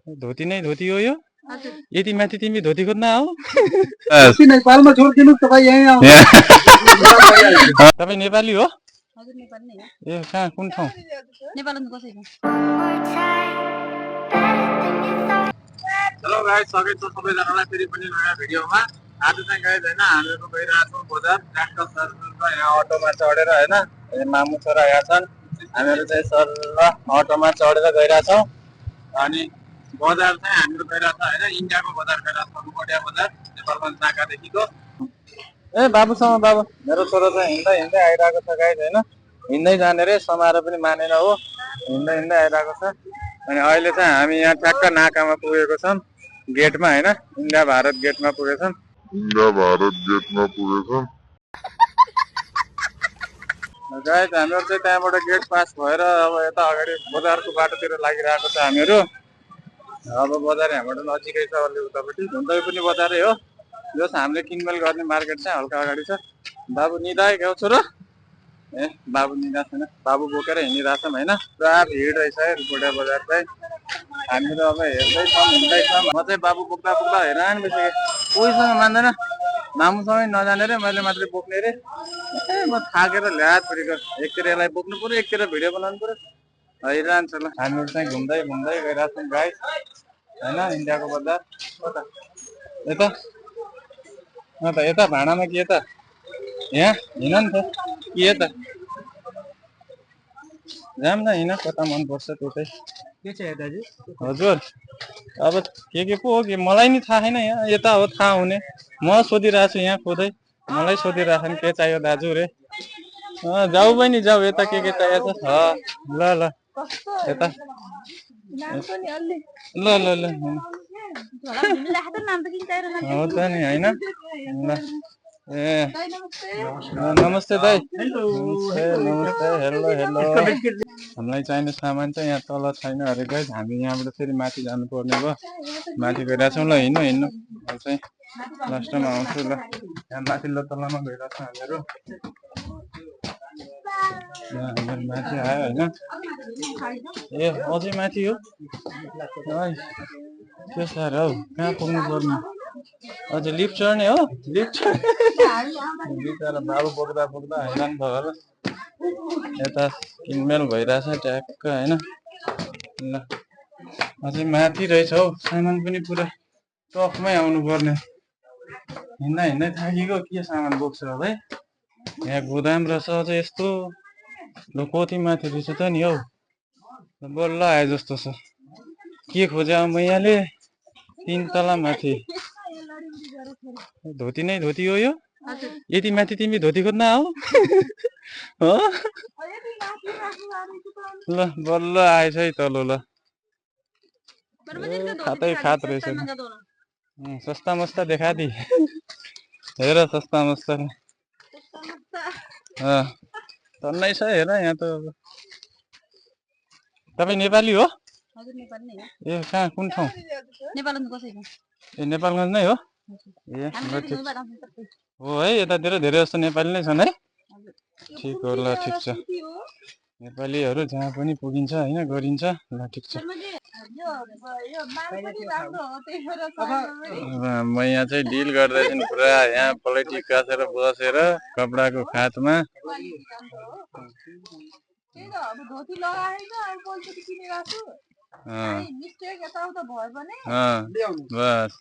धोती नै धोती हो यो यति माथि तिमी धोती खोज्न आऊ नेपालमा छोडिदिनु तपाईँ यहीँ आउनु तपाईँ नेपाली हो हजुर नेपाली नै हो ए कहाँ कुन ठाउँ नेपालमा कसैको हेलो गाइस स्वागत छ सबैजनालाई फेरि पनि नयाँ भिडियोमा आज चाहिँ गाइस हैन हामीहरु गइरहेछौँ बजार ट्र्याक्टर सर्भिसमा यहाँ अटोमा चढेर हैन मामु छोरा यहाँ छन् हामीहरु चाहिँ सर अटोमा चढेर गइरहेछौँ अनि बजार चाहिँ हामीहरु गइरहेछ हैन इन्डियाको बजार गइरहेछ रुपडिया बजार नेपालमा नाकादेखिको ए बाबुसँग बाबु मेरो छोरो चाहिँ हिँड्दै हिँड्दै आइरहेको छ गाइस हैन हिँड्दै जाने रे समाएर पनि मानेन हो हिँड्दै हिँड्दै आइरहेको छ अनि अहिले चाहिँ हामी यहाँ ठ्याक्क नाकामा पुगेको छौँ गेटमा हैन इन्डिया भारत गेटमा पुगेछौँ गाइस हामीहरु चाहिँ त्यहाँबाट गेट पास भएर अब यता अगाडि बजारको बाटोतिर लागिरहेको छ हामीहरु अब बजार यहाँबाट नजिकै छ अलि उतापट्टि हुँदै पनि बजारै हो जस हामीले किनमेल गर्ने मार्केट चाहिँ हल्का अगाडि छ बाबु निदाय गाउँ छोरो ए बाबु निदा छैन बाबु बोकेर हिँडिरहेछौँ हैन पुरा भिड रहेछ है रुपडिया बजार चाहिँ हामीहरू अब हेर्दैछौँ हिँड्दैछौँ म चाहिँ बाबु बोक्दा बोक्दा हैरान भइसकेँ कोहीसँग मान्दैन मामुसँगै नजाने रे मैले मात्रै बोक्ने रे ए म थाकेर ल्याद फेरिको एकतिर यसलाई बोक्नु पर्यो एकतिर भिडियो बनाउनु पर्यो हैरान छ ल हामीहरू चाहिँ घुम्दै घुम्दै गइरहेछौँ गाइस हैन इन्डियाको बजार कता यता यता भाँडामा कि यता यहाँ हिँड नि त कि यता जाम न हिँड कता मनपर्छ त्यतै के छ दाजु हजुर अब के पो हो कि मलाई नि थाहा छैन यहाँ यता हो थाहा हुने म सोधिरहेको छु यहाँ खोदै मलाई सोधिरहेछन् के चाहियो दाजु रे जाऊ बहिनी जाऊ यता के चाहिएको छ ल ल यता ल ल ल हो त नि होइन ल ए नमस्ते दाइ नमस्ते नमस्ते हेलो हेलो हामीलाई चाहिने सामान चाहिँ यहाँ तल छैन अरे गाइस हामी यहाँबाट फेरि माथि जानु पर्ने भयो माथि गइरहेछौँ ल हिँड्नु हिँड्नु चाहिँ लास्टमा आउँछु ल यहाँ माथिल्लो तल्लामा गइरहेछौँ हामीहरू माथि आयो होइन ए अझै माथि हो के साह्रो हौ कहाँ पुग्नु पर्ने अझै लिफ्ट चढ्ने हो लिफ्ट बिचरा बाबु बोक्दा बोक्दा हैरान भयो होला यता किनमेल भइरहेछ ट्याक्क होइन ल अझै माथि रहेछ हौ सामान पनि पुरा टफमै आउनु पर्ने हिँड्दा हिँड्दै थाकेको के सामान बोक्छ होला है यहाँ गोदाम रहेछ अझै यस्तो ल कति माथि रहेछ त नि हौ बल्ल आए जस्तो छ के खोज्या मैयाले 3 तला माथि धोती नै धोती हो यो यति माथि तिमी धोती खोज्न आऊ हो ल बल्ल आएछ है तल ल खातै खात रहेछ सस्ता मस्ता देखादी हेर सस्ता मस्ता तन्नै छ हेर यहाँ त तपाईँ नेपाली हो हजुर नेपाली नै हो ए कहाँ कुन ठाउँ नेपालमा कसैको ए नेपालगञ्ज नै हो ए हो है यतातिर धेरै जस्तो नेपाली नै छन् है ठिक हो ल ठिक छ नेपालीहरू जहाँ पनि पुगिन्छ होइन गरिन्छ ल ठिक छ म यहाँ चाहिँ डिल गर्दैछु नि पुरा यहाँ पलेटी कासेर बसेर कपडाको खातमा बस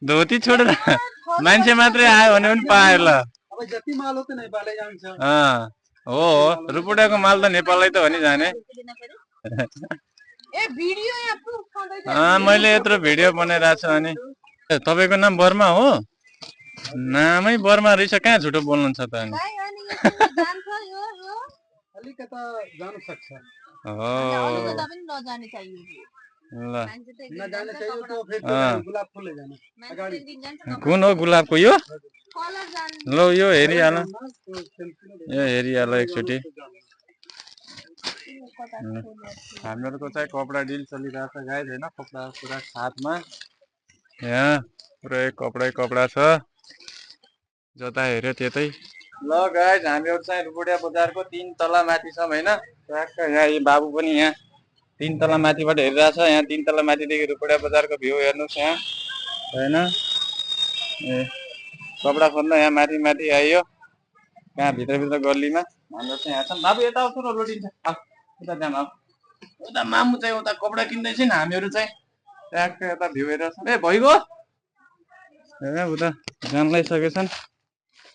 धोती छोडेर मान्छे मात्रै आयो भने पनि पायो ल हो रुपडियाको माल त नेपालै त हो नि जाने मैले यत्रो भिडियो बनाइरहेको छु अनि तपाईँको नाम वर्मा हो नामै वर्मा रहेछ कहाँ झुटो बोल्नु छ त अनि ल कुन हो गुलाबको यो ल यो हेरिहाल यो हेरिहाल एकचोटि हामीहरूको चाहिँ कपडा डिल चलिरहेछ गाइस हैन कपडा पुरा साथमा यहाँ पुरै कपडा छ जता हेर्यो त्यतै ल गाइज हामीहरू चाहिँ रुकुडिया बजारको 3 तला माथि छौँ होइन। ट्याक्क यहाँ यी बाबु पनि यहाँ 3 तला माथिबाट हेरिरहेछ। यहाँ 3 तला माथिदेखि रुकुडिया बजारको भ्यू हेर्नुहोस् यहाँ होइन। ए कपडा खोज्न यहाँ माथि माथि आइयो, कहाँ भित्रभित्र गल्लीमा हाम्रो चाहिँ यहाँ छ। बाबु यता आउँछु न रोटिन्छ, उता जान उता मामु चाहिँ उता कपडा किन्दैछन्, हामीहरू चाहिँ ट्याक्क यता भ्यू हेरेर ए भइगयो ए उता जान लागिसकेछन्,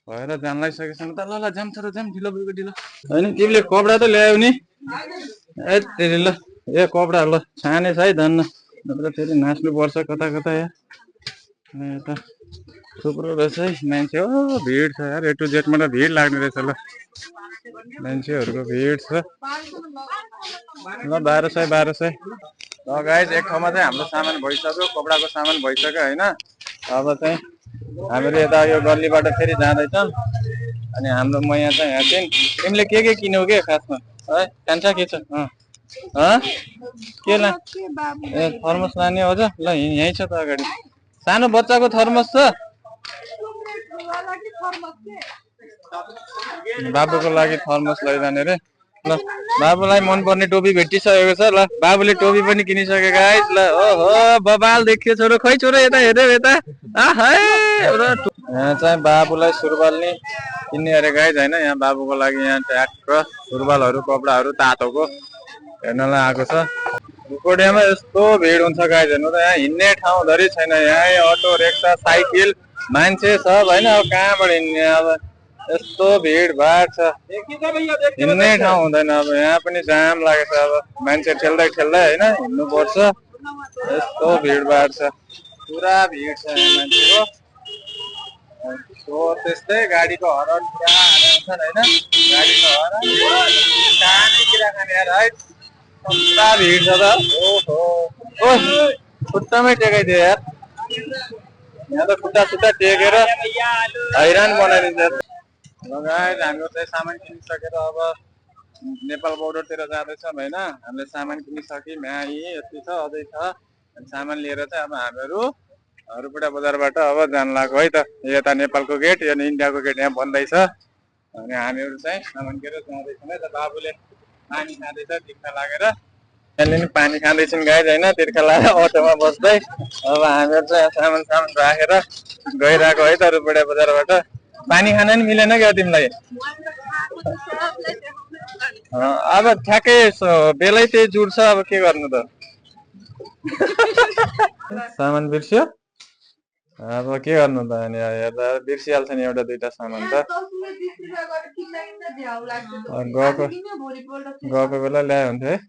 भएर जान लागिसकेछन् उता। ल ल जाम छोरो जाम, ढिलो भएको ढिलो होइन। तिमीले कपडा त ल्यायौ नि ए तेरि। ल ए कपडा ल छानेछ है धन्न, नत्र फेरि नाच्नु पर्छ कता कता यहाँ। यता थुप्रो रहेछ है मान्छे। हो भिड छ यार, ए टु जेडमा त भिड लाग्ने रहेछ। ल मान्छेहरूको भिड छ। ल 1200 1200। ल गाइज एक ठाउँमा चाहिँ हाम्रो सामान भइसक्यो, कपडाको सामान भइसक्यो होइन। अब चाहिँ हामीहरू यता यो गल्लीबाट फेरि जाँदैछौँ। अनि हाम्रो म यहाँ चाहिँ यहाँ चाहिँ तिमीले के किन्यौ के खासमा है कान्छा के छ के ला ए थर्मस लाने हो त। ल यहीँ छ त अगाडि, सानो बच्चाको थर्मस छ, बाबुको लागि थर्मस लैजाने रे। ल बाबुलाई मनपर्ने टोपी भेटिसकेको छ। ल बाबुले टोपी पनि किनिसके गाइस। ल ओहो बबाल देखियो छोरो, खै छोरो यता हेर्यो यता। यहाँ चाहिँ बाबुलाई सुरुवाल नि किन्ने अरे गाइस होइन। यहाँ बाबुको लागि यहाँ ट्याक्क सुरुवालहरू कपडाहरू तातोको हेर्नलाई आएको छ। रुकुडियामा यस्तो भिड हुन्छ गाइस हेर्नु त, यहाँ हिँड्ने ठाउँ धरि छैन। यहाँ अटो रिक्सा साइकल मान्छे सब होइन। अब कहाँबाट हिँड्ने, अब यस्तो भिडभाड छ, हिँड्ने ठाउँ हुँदैन। अब यहाँ पनि जाम लागेको छ, अब मान्छे ठेल्दै ठेल्दै होइन हिँड्नु पर्छ, यस्तो भिडभाड छ, पुरा भिड छ यहाँ मान्छेको। त्यस्तै गाडीको हरन पुरा हालेछन् होइन, गाडीको हरन कहाँतिर खाने यार है, पुरा भिड छ त। ओहो ओ खुट्टामै टेकाइदियो यार, यहाँ त खुट्टा सुट्टा टेकेर हैरान बनाइदिन्छ। गाइस हाम्रो चाहिँ सामान किनिसकेर अब नेपाल बोर्डरतिर जाँदैछौँ होइन। हामीले सामान किनिसक्यौँ, यहाँ यति छ अझै छ। अनि सामान लिएर चाहिँ अब हामीहरू रुकुडिया बजारबाट अब जान लाग्यो है त। यता नेपालको गेट, यो इन्डियाको गेट यहाँ बन्दैछ। अनि हामीहरू चाहिँ सामान किनेर जाँदैछौँ है त। बाबुले पानी खाँदैछ तिर्खा लागेर, यहाँले नि पानी खाँदैछन् गाइस होइन, तिर्खा लागेर अटोमा बस्दै। अब हामीहरू चाहिँ सामान सामान राखेर गइरहेको है त रुकुडिया बजारबाट। पानी खान नि मिलेन क्या तिमीलाई? अब ठ्याक्कै बेलै त्यही जुड्छ, अब के गर्नु त। सामान बिर्स्यो, अब के गर्नु त। अनि हेर्दा बिर्सिहाल्छ नि एउटा दुइटा सामान त, गएको बेला ल्यायो हुन्थ्यो है।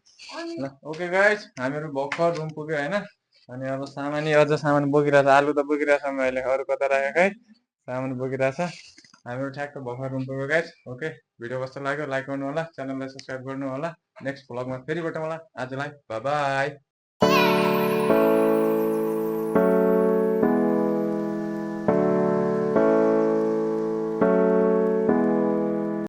ल ओके गाइस हामीहरू भर्खर रुम पुग्यो होइन। अनि अब सामान अझ सामान बोकिरहेछ, आलु त बोकिरहेछ मैले, अरू कता राखेको है, सामान बोकिरहेछ। हामीहरू ठ्याक्क भर्खर रुम पुग्यो गाइस। ओके भिडियो कस्तो लाग्यो लाइक गर्नु होला, च्यानललाई सब्सक्राइब गर्नु होला। नेक्स्ट भ्लगमा फेरि भेटौँ होला। आजलाई बाई बाई।